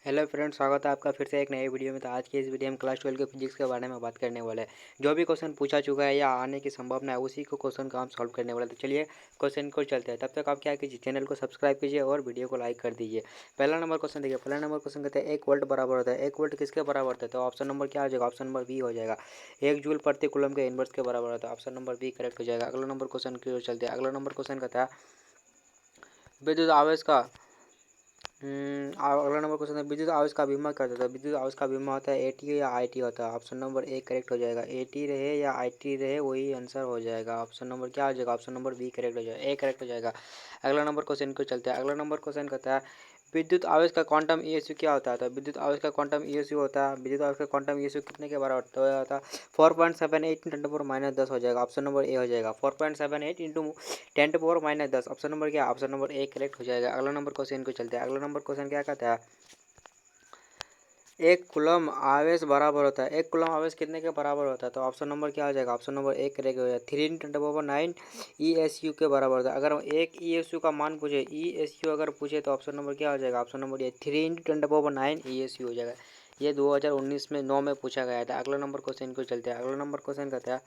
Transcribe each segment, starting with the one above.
Hello friends, स्वागत है आपका फिर से एक नए वीडियो में। तो आज की इस वीडियो में क्लास 12 के फिजिक्स के बारे में बात करने वाले हैं। जो भी क्वेश्चन पूछा चुका है या आने की संभावना है उसी को क्वेश्चन का हम सॉल्व करने वाले हैं। तो चलिए क्वेश्चन को चलते हैं। तब तक आप क्या कीजिए, चैनल को सब्सक्राइब कीजिए और वीडियो को लाइक कर दीजिए। पहला नंबर क्वेश्चन देखिए। पहला नंबर क्वेश्चन कहते हैं 1 वोल्ट बराबर होता है। 1 वोल्ट किसके बराबर होता है? तो ऑप्शन नंबर क्या हो जाएगा? ऑप्शन नंबर बी हो जाएगा। 1 जूल प्रति कूलम के इनवर्स के बराबर होता है। ऑप्शन नंबर बी करेक्ट हो जाएगा। अगला नंबर क्वेश्चन की ओर चलते हैं। अगला नंबर क्वेश्चन कहता है विद्युत आवेश का अगला नंबर क्वेश्चन है विद्युत आवेश का विभव क्या होता है? विद्युत आवेश का विभव होता है एटी या आईटी होता है। ऑप्शन नंबर ए करेक्ट हो जाएगा। एटी रहे या आईटी रहे वही आंसर हो जाएगा। ऑप्शन नंबर क्या हो जाएगा? ऑप्शन नंबर बी करेक्ट हो जाएगा। ए करेक्ट हो जाएगा। अगला नंबर क्वेश्चन को चलते हैं। अगला नंबर क्वेश्चन कहता है विद्युत आवेश का क्वांटम ईएसयू क्या होता है? तो विद्युत आवेश का क्वांटम ईएसयू होता है विद्युत आवेश का क्वांटम ईएसयू कितने के बराबर होता है? 4.78 × 10⁻10 हो जाएगा। ऑप्शन नंबर ए हो जाएगा। 4.78 × 10⁻10। ऑप्शन नंबर क्या? ऑप्शन नंबर ए करेक्ट हो जाएगा। अगला नंबर क्वेश्चन को चलते हैं। अगला नंबर क्वेश्चन क्या कहता है 1 कूलम आवेश बराबर होता है। 1 कूलम आवेश कितने के बराबर होता है? तो ऑप्शन नंबर क्या हो जाएगा? ऑप्शन नंबर ए करेक्ट हो जाएगा। 3 × 10⁻9 ESU के बराबर होता है। अगर एक ESU का मान पूछे, ESU अगर पूछे तो ऑप्शन नंबर क्या हो जाएगा? ऑप्शन नंबर ये 3 × 10⁻9 ESU हो जाएगा। ये 2019 में 9 में पूछा गया था। अगला नंबर क्वेश्चन को चलते हैं। अगला नंबर क्वेश्चन कहता है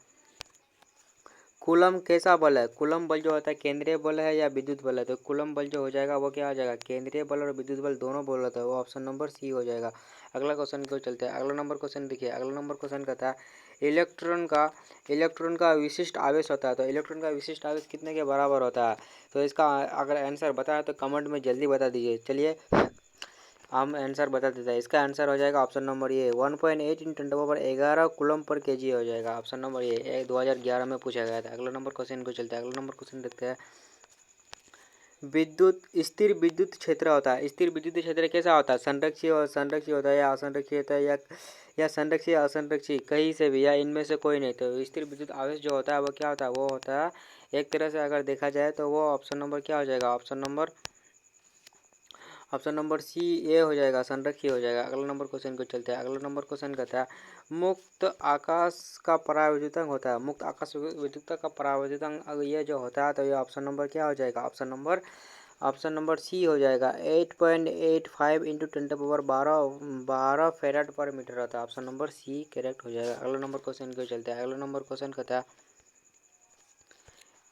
कूलम कैसा बल है? कूलम बल जो होता है केंद्रीय बल है या विद्युत बल है? तो कूलम बल जो हो जाएगा वो क्या हो जाएगा? केंद्रीय बल और विद्युत बल दोनों बल होता है, वो ऑप्शन नंबर सी हो जाएगा। अगला क्वेश्चन को चलते हैं। अगला नंबर क्वेश्चन देखिए। अगला नंबर क्वेश्चन कहता है इलेक्ट्रॉन का विशिष्ट आवेश होता है। तो इलेक्ट्रॉन का विशिष्ट आवेश कितने के बराबर होता है? तो इसका अगर आंसर बताया तो कमेंट में जल्दी बता दीजिए। चलिए हम आंसर बता देते हैं। इसका आंसर हो जाएगा ऑप्शन नंबर ये 1.8 × 10⁻11 कूलम पर केजी हो जाएगा। ऑप्शन नंबर ये 2011 में पूछा गया था। अगला नंबर क्वेश्चन को चलते हैं। अगला नंबर क्वेश्चन देखते हैं स्थिर विद्युत क्षेत्र होता है। स्थिर विद्युत क्षेत्र कैसा होता है? संरक्षी होता है या असंरक्षी होता है या संरक्षी या असंरक्षी कहीं से भी या इनमें से कोई नहीं। तो स्थिर विद्युत आवेश जो होता है वो क्या होता है? वो होता है एक तरह से अगर देखा जाए तो वो ऑप्शन नंबर क्या हो जाएगा? ऑप्शन नंबर सी ए हो जाएगा, संरक्षी हो जाएगा। अगला नंबर क्वेश्चन को चलते हैं। अगला नंबर क्वेश्चन कहता है मुक्त आकाश का पराविद्युतांक होता है। मुक्त आकाश विद्युत का पराविद्युतांक ये जो होता है तो ये ऑप्शन नंबर क्या हो जाएगा? ऑप्शन नंबर सी हो जाएगा। 8.85 × 10⁻12 फेराड पर मीटर होता है। ऑप्शन नंबर सी करेक्ट हो जाएगा। अगला नंबर क्वेश्चन को चलते हैं। अगला नंबर क्वेश्चन कहता है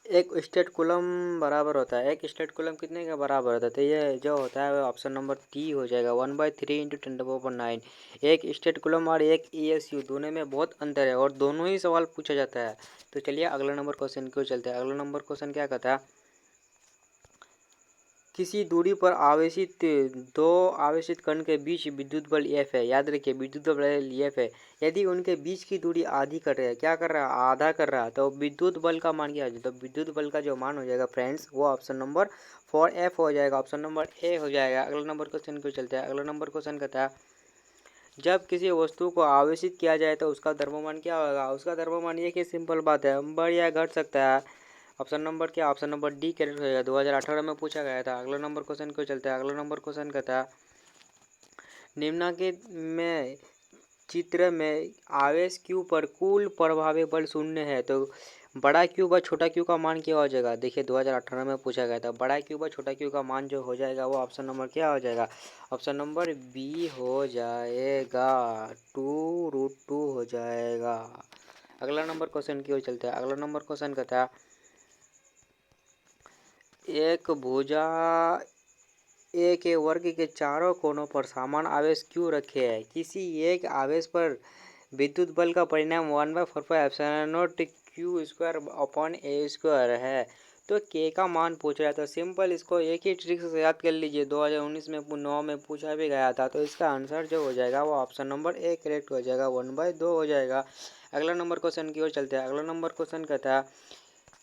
एक स्टेट कूलम बराबर होता है। एक स्टेट कूलम कितने का बराबर होता है? तो ये जो होता है ऑप्शन नंबर टी हो जाएगा। 1/3 × 10⁻9। एक स्टेट कूलम और एक ESU दोनों में बहुत अंतर है और दोनों ही सवाल पूछा जाता है। तो चलिए अगला नंबर क्वेश्चन को चलते हैं। अगला नंबर क्वेश्चन क्या कहता है किसी दूरी पर दो आवेशित कण के बीच विद्युत बल F है। याद रखिए विद्युत बल F है। यदि उनके बीच की दूरी आधी कर रहा है, क्या कर रहा है? आधा कर रहा है, तो विद्युत बल का मान क्या हो जाएगा? तो विद्युत बल का जो मान हो जाएगा फ्रेंड्स वो ऑप्शन नंबर 4F हो जाएगा। ऑप्शन नंबर ए हो जाएगा। अगला नंबर क्वेश्चन को चलते हैं। अगला नंबर क्वेश्चन कहता है जब किसी वस्तु को आवेशित किया जाए तो उसका द्रव्यमान क्या होगा? उसका द्रव्यमान ये कि सिंपल बात है, बढ़ या घट सकता है। ऑप्शन नंबर क्या? ऑप्शन नंबर डी करेक्ट हो जाएगा। 2018 में पूछा गया था। अगला नंबर क्वेश्चन को चलते हैं। अगला नंबर क्वेश्चन कहता है निम्नलिखित में चित्र में आवेश क्यू पर कुल प्रभावी बल शून्य है। तो बड़ा क्यू व छोटा क्यू का मान क्या हो जाएगा? देखिए 2018 में पूछा गया था। बड़ा क्यू व छोटा क्यू का मान जो हो जाएगा वो ऑप्शन नंबर क्या हो जाएगा? ऑप्शन नंबर बी हो जाएगा। 2√2 हो जाएगा। अगला नंबर क्वेश्चन की ओर चलते हैं। अगला नंबर क्वेश्चन कहता है एक भुजा ए के वर्ग के चारों कोनों पर समान आवेश क्यों रखे हैं? किसी एक आवेश पर विद्युत बल का परिणाम 1/4πε0 Q² है। तो के का मान पूछ रहा है तो सिंपल इसको एक ही ट्रिक से याद कर लीजिए। 2019 में 9 में पूछा भी गया था। तो इसका आंसर जो हो जाएगा वो ऑप्शन नंबर ए करेक्ट हो जाएगा। 1/2 हो जाएगा। अगला नंबर क्वेश्चन की ओर चलते हैं। अगला नंबर क्वेश्चन कहता है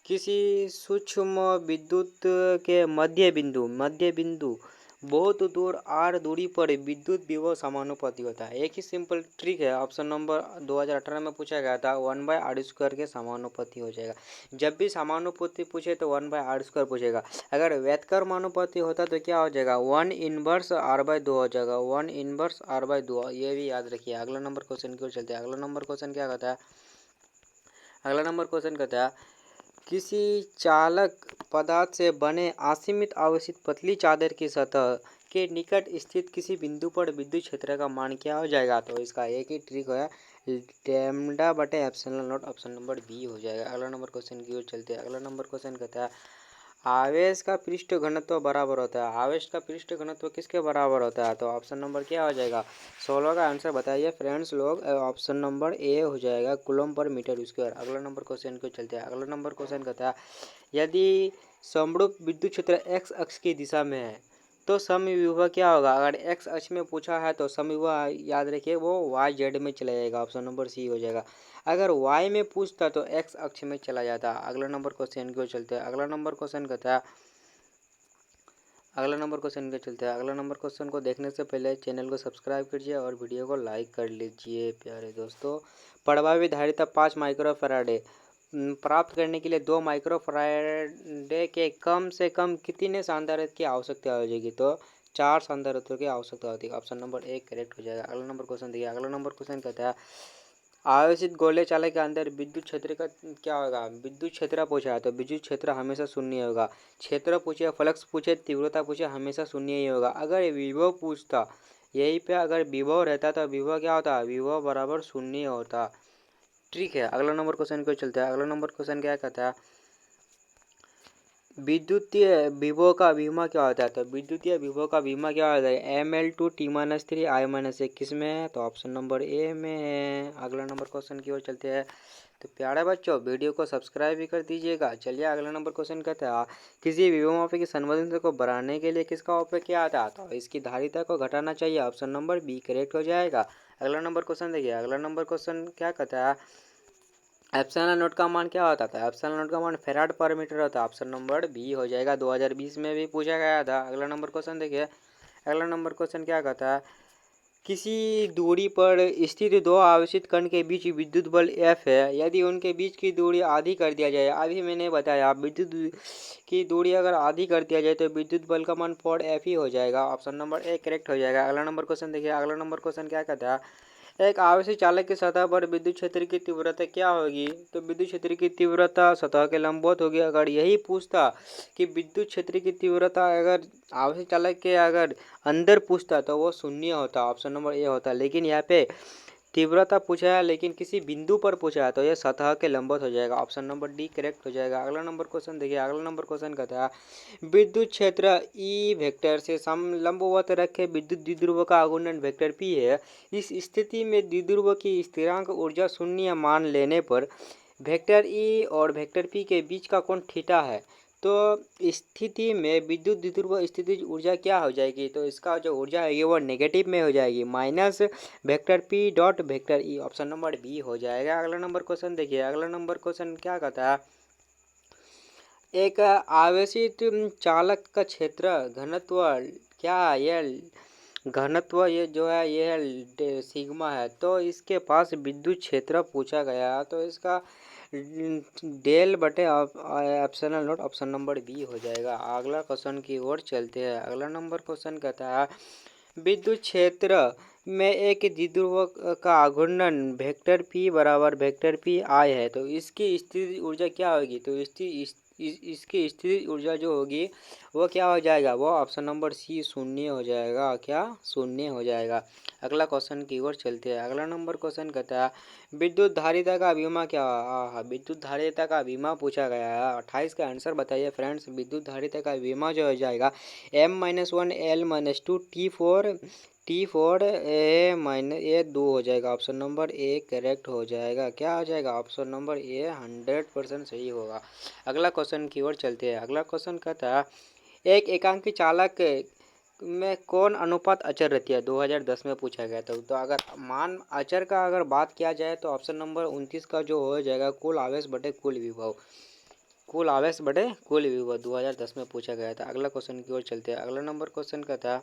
किसी सूक्ष्म विद्युत के मध्य बिंदु बहुत दूर r दूरी पर विद्युत विभव समानुपाती होता है। एक ही सिंपल ट्रिक है। ऑप्शन नंबर 2018 में पूछा गया था 1/r² के समानुपाती हो जाएगा। जब भी समानुपाती पूछे तो 1/r² पूछेगा। अगर व्युत्क्रमानुपाती होता तो क्या हो जाएगा? 1/(r/2) हो जाएगा। 1/(r/2) ये भी याद रखिए। अगला नंबर क्वेश्चन की ओर चलते हैं। अगला नंबर क्वेश्चन क्या कहता है? अगला नंबर क्वेश्चन कहता है किसी चालक पदार्थ से बने असीमित आवेशित पतली चादर की सतह के निकट स्थित किसी बिंदु पर विद्युत क्षेत्र का मान क्या हो जाएगा। तो इसका एक ही ट्रिक है, लैम्डा बटे epsilon nought, option number B हो जाएगा। अगला नंबर क्वेश्चन की ओर चलते हैं। अगला नंबर क्वेश्चन कहता है आवेश का पृष्ठ घनत्व बराबर होता है। आवेश का पृष्ठ घनत्व किसके बराबर होता है। तो ऑप्शन नंबर क्या हो जाएगा। 16 का आंसर बताइए फ्रेंड्स लोग। ऑप्शन नंबर ए हो जाएगा, कूलम पर मीटर स्क्वायर। अगला नंबर क्वेश्चन को चलते हैं। अगला नंबर क्वेश्चन कहता है यदि समरूप विद्युत क्षेत्र एक्स अक्ष की दिशा में है तो समविभव क्या होगा। अगर एक्स अक्ष में पूछा है तो समविभव याद रखिए वो वाई जेड में चला जाएगा, ऑप्शन नंबर सी हो जाएगा। अगर वाई में पूछता तो एक्स अक्ष में चला जाता। अगला नंबर क्वेश्चन को चलते हैं। अगला नंबर क्वेश्चन कहता है अगला नंबर क्वेश्चन पे चलते हैं। अगला नंबर क्वेश्चन को देखने से पहले चैनल को सब्सक्राइब कीजिए और वीडियो को लाइक कर लीजिए प्यारे दोस्तों। प्रभावी धारिता 5 माइक्रोफैराड प्राप्त करने के लिए 2 माइक्रोफैराड के कम से कम कितने सांधारित्र की आवश्यकता हो जाएगी। तो 4 सांधारित्रों की आवश्यकता होती है, ऑप्शन नंबर ए करेक्ट हो जाएगा। अगला नंबर क्वेश्चन देखिए। अगला नंबर क्वेश्चन कहता है आवेशित गोले चालक के अंदर विद्युत क्षेत्र का क्या होगा। विद्युत क्षेत्र पूछा है तो विद्युत क्षेत्र हमेशा शून्य होगा। क्षेत्र पूछे, फ्लक्स पूछे, तीव्रता पूछे, हमेशा शून्य ही होगा। अगर विभव पूछता यहीं पे अगर विभव रहता तो विभव क्या होता, विभव बराबर शून्य होता। ठीक है, अगला नंबर क्वेश्चन को चलते हैं। अगला नंबर क्वेश्चन क्या कहता है विद्युतीय विभव का बीमा क्या होता है। तो विद्युतीय विभव का बीमा क्या होता है, ML2 T-3 I-1 किस में है। तो ऑप्शन नंबर ए में है। अगला नंबर क्वेश्चन की ओर चलते हैं। तो प्यारे बच्चों वीडियो को सब्सक्राइब भी कर दीजिएगा। चलिए अगला नंबर क्वेश्चन कहता है किसी विभव मापी की संवेदनशीलता को बढ़ाने के लिए किसका उपयोग किया जाता है। तो इसकी धारिता को घटाना चाहिए, ऑप्शन नंबर बी करेक्ट हो जाएगा। अगला नंबर क्वेश्चन देखिए। अगला नंबर क्वेश्चन क्या कहता है एप्सिलॉन नॉट का मान क्या होता था। एप्सिलॉन नॉट का मान फैराड पर मीटर होता है, ऑप्शन नंबर बी हो जाएगा। 2020 में भी पूछा गया था। अगला नंबर क्वेश्चन देखिए। अगला नंबर क्वेश्चन क्या कहता है किसी दूरी पर स्थित 2 आवेशित कण के बीच विद्युत बल F है। यदि उनके बीच की दूरी आधी कर दिया जाए, अभी मैंने बताया विद्युत की दूरी अगर आधी कर दिया जाए तो विद्युत बल का मान 4F ही हो जाएगा, ऑप्शन नंबर ए करेक्ट हो जाएगा। अगला नंबर क्वेश्चन देखिए। अगला नंबर क्वेश्चन क्या कहता है एक आवेशित चालक की सतह पर विद्युत क्षेत्र की तीव्रता क्या होगी। तो विद्युत क्षेत्र की तीव्रता सतह के लंबवत होगी। अगर यही पूछता कि विद्युत क्षेत्र की तीव्रता अगर आवेशित चालक के अगर अंदर पूछता तो वो शून्य होता, ऑप्शन नंबर ए होता। लेकिन यहाँ पे तीव्रता पूछा है लेकिन किसी बिंदु पर पूछा है तो यह सतह के लंबवत हो जाएगा, ऑप्शन नंबर डी करेक्ट हो जाएगा। अगला नंबर क्वेश्चन देखिए। अगला नंबर क्वेश्चन कहता है विद्युत क्षेत्र ई वेक्टर से समलंबवत रखे विद्युत द्विध्रुव का आघूर्ण वेक्टर पी है। इस स्थिति में द्विध्रुव की स्थिरांक ऊर्जा शून्य मान लेने पर वेक्टर ई और वेक्टर पी के बीच का कोण थीटा है। तो स्थिति में विद्युत द्विध्रुव स्थिति ऊर्जा क्या हो जाएगी। तो इसका जो ऊर्जा है वो नेगेटिव में हो जाएगी, minus vector P dot vector E, option number B हो जाएगा। अगला नंबर क्वेश्चन देखिए। अगला नंबर क्वेश्चन क्या कहता है एक आवेशित चालक का क्षेत्र घनत्व क्या है, ये घनत्व ये जो है ये है सिग्मा है। तो इसके पास विद्युत क्षेत्र पूछा गया तो इसका डेल बटे epsilon nought, option number B हो जाएगा। अगला क्वेश्चन की ओर चलते हैं। अगला नंबर क्वेश्चन कहता है विद्युत क्षेत्र में एक द्विध्रुव का आघूर्णन वेक्टर पी बराबर वेक्टर पी आई है। तो इसकी स्थिति ऊर्जा क्या होगी। तो इसकी स्थिति ऊर्जा जो होगी वो क्या हो जाएगा, वो ऑप्शन नंबर सी शून्य हो जाएगा। क्या शून्य हो जाएगा। अगला क्वेश्चन की ओर चलते हैं। अगला नंबर क्वेश्चन कहता है विद्युत धारिता का बीमा क्या है। विद्युत धारिता का बीमा पूछा गया है। 28 का आंसर बताइए फ्रेंड्स। विद्युत धारिता का बीमा जो हो जाएगा M-1 L-2 T4 A-2 हो जाएगा, ऑप्शन नंबर ए करेक्ट हो जाएगा। क्या हो जाएगा, ऑप्शन नंबर ए 100% सही होगा। अगला क्वेश्चन की ओर चलते हैं। अगला क्वेश्चन कहता है एक एकांकी चालक में कौन अनुपात अचर रहती है। 2010 में पूछा गया था। तो अगर मान अचर का अगर बात किया जाए तो ऑप्शन नंबर 29 का जो हो जाएगा कुल आवेश बटे कुल विभव, कुल आवेश बटे कुल विभव 2010 में पूछा गया था। अगला क्वेश्चन की ओर चलते हैं। अगला नंबर क्वेश्चन कहता है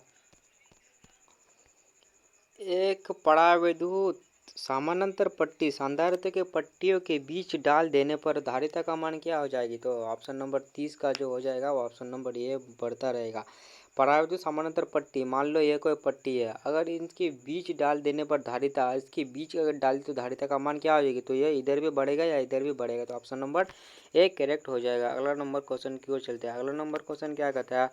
एक परावैद्युत समानांतर पट्टी सांधारित्र के पट्टियों के बीच डाल देने पर धारिता का मान क्या हो जाएगी। तो ऑप्शन नंबर 30 का जो हो जाएगा वो ऑप्शन नंबर ए बढ़ता रहेगा। परावैद्युत समानांतर पट्टी, मान लो ये कोई पट्टी है, अगर इनके बीच डाल देने पर धारिता इसके बीच अगर डाली तो धारिता का मान क्या हो जाएगी। तो ये इधर भी बढ़ेगा या इधर भी बढ़ेगा, तो ऑप्शन नंबर ए करेक्ट हो जाएगा। अगला नंबर क्वेश्चन की ओर चलते हैं। अगला नंबर क्वेश्चन क्या कहता है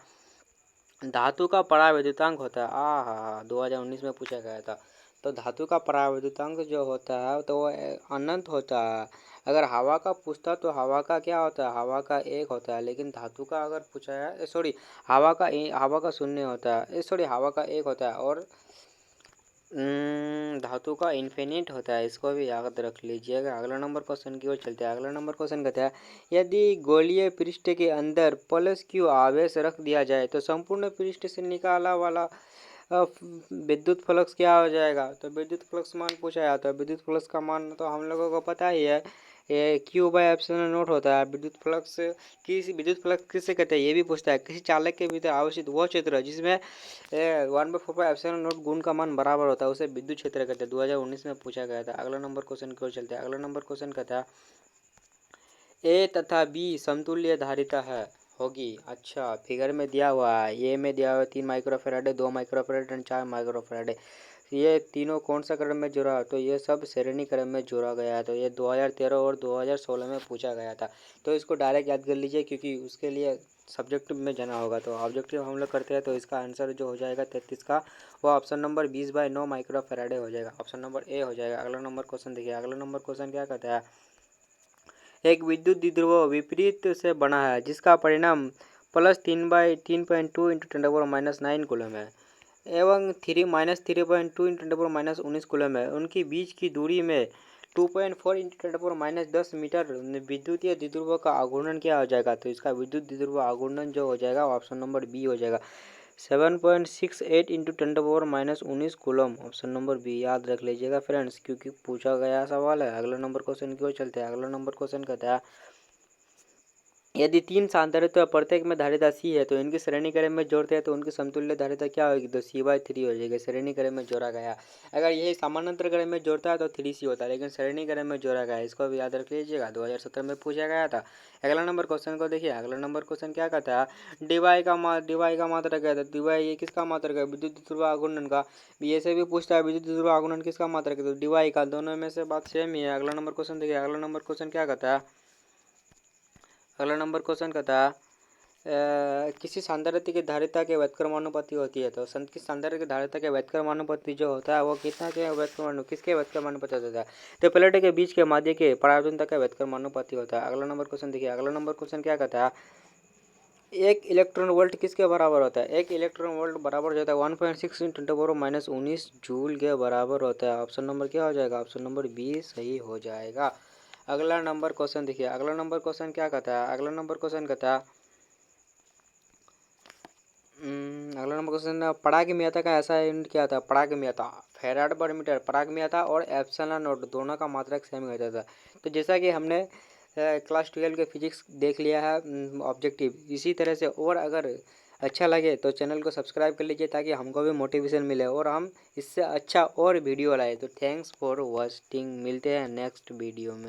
धातु का परावैद्युतांक होता है, हाँ 2019 में पूछा गया था। तो धातु का परावैद्युतांक जो होता है तो वो अनंत होता है। अगर हवा का पूछता तो हवा का क्या होता है, हवा का 1 होता है, लेकिन धातु का अगर पूछा है सॉरी हवा का 0 होता है, सॉरी हवा का 1 होता है, और धातु का इन्फिनिट होता है, इसको भी याद रख लीजिएगा। अगला नंबर क्वेश्चन की ओर चलते हैं। अगला नंबर क्वेश्चन कहता है यदि गोलीय पृष्ठ के अंदर प्लस क्यू आवेश रख दिया जाए तो संपूर्ण पृष्ठ से निकाला वाला विद्युत फ्लक्स क्या हो जाएगा। तो विद्युत फ्लक्स मान पूछा जाता है। विद्युत फ्लक्स का मान तो हम लोगों को पता ही है, ये क्यू बाय एप्सिलॉन नॉट होता है। विद्युत फ्लक्स किससे कहते हैं ये भी पूछता है। किसी चालक के भीतर आवेशित वो क्षेत्र जिसमें 1/4 एप्सिलॉन नॉट गुण का मान बराबर होता है उसे विद्युत क्षेत्र कहते हैं। 2019 में पूछा गया था। अगला नंबर क्वेश्चन की ओर चलते हैं। अगला नंबर क्वेश्चन कहता है ए तथा बी समतुल्य धारिता है होगी। अच्छा, फिगर में दिया हुआ है, ए में दिया हुआ है 3 माइक्रोफैराड है, 2 माइक्रोफैराड एंड 4 माइक्रोफैराड है। ये तीनों कौन सा क्रम में जुड़ा है, तो ये सब श्रेणी क्रम में जुड़ा गया है। तो ये 2013 और 2016 में पूछा गया था। तो इसको डायरेक्ट याद कर लीजिए क्योंकि उसके लिए सब्जेक्टिव में जाना होगा। तो ऑब्जेक्टिव हम लोग करते हैं तो इसका आंसर जो हो जाएगा 33 का, वो ऑप्शन नंबर 20/9 माइक्रोफैराडे हो जाएगा। ऑप्शन नंबर ए हो जाएगा। अगला नंबर क्वेश्चन देखिए। अगला नंबर क्वेश्चन क्या कहता है, एक विद्युत द्विध्रुव विपरीत से बना है जिसका परिणाम +3/3.2 इंटू 10⁻⁹ कूलम है एवं 3 -3.2 इंटू 10⁻19 कूलम है। उनकी बीच की दूरी में 2.4 इंटू 10⁻10 मीटर विद्युतीय द्विध्रुव का आघूर्णन क्या हो जाएगा। तो इसका विद्युत द्विध्रुव आघूर्णन जो हो जाएगा ऑप्शन नंबर बी हो जाएगा, 7.68 into 10⁻19 coulomb. Option number B याद रख लीजिएगा फ्रेंड्स, क्योंकि पूछा गया सवाल है। अगला नंबर क्वेश्चन की ओर चलते हैं। अगला नंबर क्वेश्चन कहता है यदि 3 सांद्रता प्रत्येक में धारिता सी है तो इनकी श्रेणी क्रम में जोड़ते हैं तो उनकी समतुल्य धारिता क्या होगी। तो C/3 हो जाएगी। श्रेणी क्रम में जोड़ा गया। अगर यही समानांतर क्रम में जोड़ता है तो 3C होता है, लेकिन श्रेणी क्रम में जोड़ा गया है, इसको भी याद रख लीजिएगा। 2017 में पूछा गया था। अगला नंबर क्वेश्चन को देखिए। अगला नंबर क्वेश्चन क्या कहता है, डिवाई का मात्रा क्या था। डिवाई ये किसका मात्रा है, विद्युत द्विध्रुव आघूर्णन का। ये से भी पूछता है विद्युत द्विध्रुव आघूर्णन किसका मात्रा है, तो डिवाई का। दोनों में से बात सेम ही है। अगला नंबर क्वेश्चन देखिए। अगला नंबर क्वेश्चन क्या कहता है, अगला नंबर क्वेश्चन कहता है किसी सांद्रता की धारिता के व्युत्क्रमानुपाती होती है। तो किस सांद्रता की धारिता के व्युत्क्रमानुपाती जो होता है वो कितना के किसके व्युत्क्रमानुपाती होता है, तो प्लेट के बीच के माध्य के परावर्तनता का व्युत्क्रमानुपाती होता है। अगला नंबर क्वेश्चन देखिए। अगला नंबर क्वेश्चन क्या कहता है, एक इलेक्ट्रॉन वोल्ट किसके बराबर होता है। एक इलेक्ट्रॉन वोल्ट बराबर होता है 1.6 × 10⁻19 जूल के बराबर होता है। ऑप्शन नंबर क्या हो जाएगा, ऑप्शन नंबर बी सही हो जाएगा। अगला नंबर क्वेश्चन देखिए। अगला नंबर क्वेश्चन क्या कहता है, अगला नंबर क्वेश्चन कहता है अगला नंबर क्वेश्चन परागम्यता का ऐसा यूनिट क्या था। परागम्यता फैराड पर मीटर परागम्यता और एप्सिलॉन नॉट दोनों का मात्रक सेम होता था। तो जैसा कि हमने क्लास 12 के फिजिक्स देख लिया है ऑब्जेक्टिव, इसी तरह से और अगर अच्छा लगे तो चैनल को सब्सक्राइब कर लीजिए ताकि हमको भी मोटिवेशन मिले और हम इससे अच्छा और वीडियो लाए। तो थैंक्स फॉर वॉचिंग, मिलते हैं नेक्स्ट वीडियो में।